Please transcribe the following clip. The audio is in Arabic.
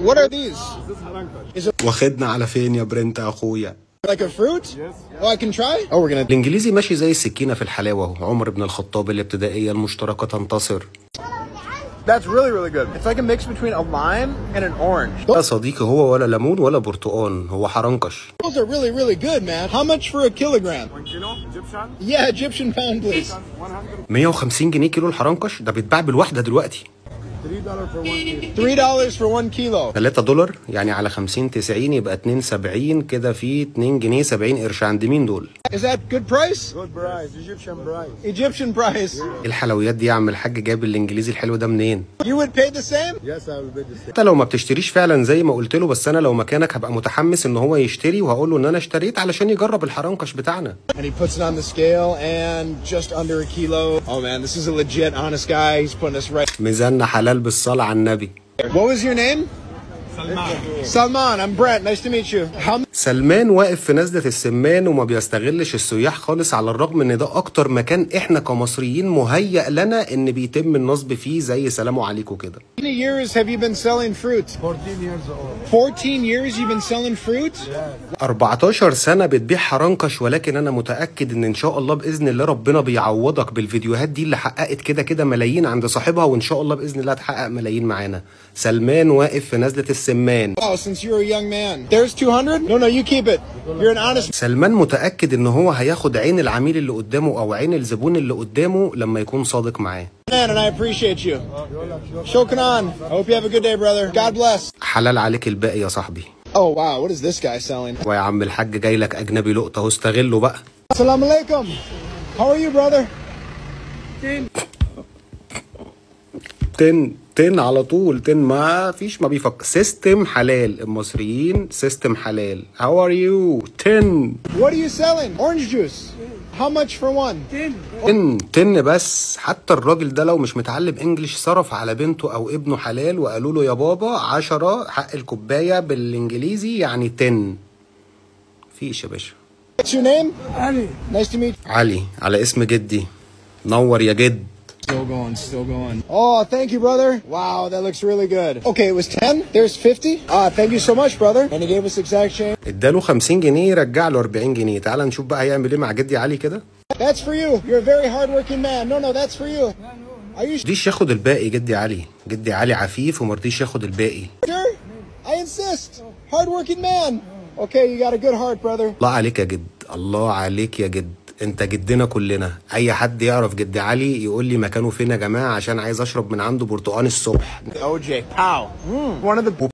What are these? واخدنا على فين يا برنت اخويا؟ Like a fruit? Oh, I can try? Oh, we're gonna... الانجليزي ماشي زي السكينه في الحلاوه. عمر بن الخطاب الابتدائيه المشتركه تنتصر. That's really good. It's like a mix between a lime and an orange. يا صديقي هو ولا ليمون ولا برتقان، هو حرنكش. Those are really good, man. How much for a kilogram? 1 kilo Egyptian? Yeah, Egyptian pound, please. 150 جنيه كيلو الحرنكش، ده بيتباع بالواحده دلوقتي. $3 for 1 kilo. $3 for 1 kilo. 3 دولار يعني على 50 90 يبقى 2.70 كده، في 2 جنيه 70 قرش. عند مين دول؟ Is that good price? Good price, Egyptian price. Egyptian price. الحلويات دي يا عم الحاج جايب الانجليزي الحلو ده منين؟ You would pay the same? Yes, I will bid the same. انت لو ما بتشتريش فعلا زي ما قلت له، بس انا لو مكانك هبقى متحمس ان هو يشتري، وهقول له ان انا اشتريت علشان يجرب الحرنكش بتاعنا. And he puts it on the scale and just under a kilo. Oh man, this is a legit honest guy. He's putting us right. ميزاننا حلال بالصلاة على النبي. What was your name? Salman. I'm Brent. Nice to meet you. How سلمان واقف في نزلة السمان وما بيستغلش السياح خالص، على الرغم ان ده اكتر مكان احنا كمصريين مهيأ لنا ان بيتم النصب فيه، زي سلام عليكم كده. many years have you been selling fruit? 14 years old. 14 years you've been selling fruit? 14 سنة بتبيع حرنكش، ولكن انا متأكد ان شاء الله بإذن الله ربنا بيعوضك بالفيديوهات دي اللي حققت كده ملايين عند صاحبها، وان شاء الله بإذن الله تحقق ملايين معانا. سلمان واقف في نزلة السمان. Wow, since you're a young man. There's 200? No, you keep it. You're an honest سلمان متأكد ان هو هياخد عين العميل اللي قدامه او عين الزبون اللي قدامه لما يكون صادق معاه. man and I appreciate you. Shukran. I hope you have a good day, brother. God bless. حلال عليك الباقي يا صاحبي. Oh wow, what is this guy selling? ويا عم الحاج جاي لك اجنبي لقطة اهو، استغله بقى. Assalamu alaikum. How are you, brother? تن على طول، ما فيش، ما بيفكر. سيستم حلال، المصريين سيستم حلال. How are you? 10. What are you selling? Orange juice. How much for one? 10 بس. حتى الراجل ده لو مش متعلم انجليش صرف على بنته او ابنه حلال، وقالوا له يا بابا 10 حق الكوباية بالانجليزي يعني 10. فيش يا باشا. What's your name? Ali. Nice to meet you. علي، على اسم جدي. نور يا جد. Still going. Oh, thank you, brother. Wow, that looks really good. Okay, it was 10. There's 50. Thank you so much, brother. And he gave us exact change. اداله 50 جنيه رجع له 40 جنيه. تعال نشوف بقى هيعمل ايه مع جدي علي كده. That's for you. You're a very hardworking man. No, that's for you. Are you مرضيش ياخد الباقي جدي علي. جدي علي عفيف ومرضيش ياخد الباقي. sure? I insist. Hardworking man. Okay, you got a good heart, brother. الله عليك يا جد، الله عليك يا جد، انت جدنا كلنا. اي حد يعرف جدي علي يقول لي مكانه فين يا جماعه، عشان عايز اشرب من عنده برتقان الصبح. OJ. Pow. One of the